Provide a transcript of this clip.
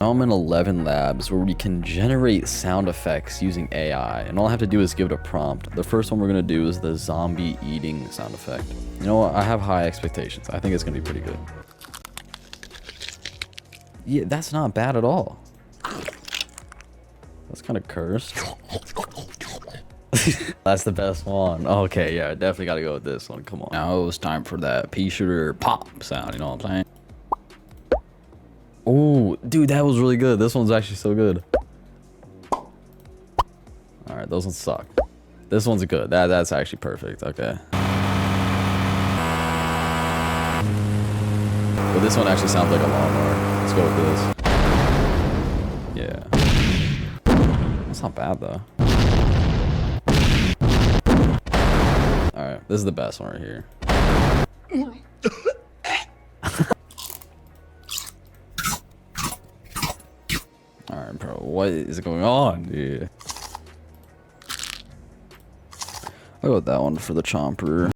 Now I'm in 11 labs where we can generate sound effects using AI, and all I have to do is give it a prompt. The first one we're gonna do is the zombie eating sound effect. You know what? I have high expectations. I think it's gonna be pretty good. Yeah, that's not bad at all. That's kind of cursed. That's the best one. Okay, yeah, definitely gotta go with this one. Come on. Now it was time for that pea shooter pop sound, you know what I'm saying? Oh, dude, that was really good. This one's actually so good. Alright, those ones suck. This one's good. That's actually perfect. Okay. But this one actually sounds like a lawnmower. Let's go with this. Yeah. That's not bad, though. Alright, this is the best one right here. Alright, bro. What is going on, dude? I'll go with that one for the chomper.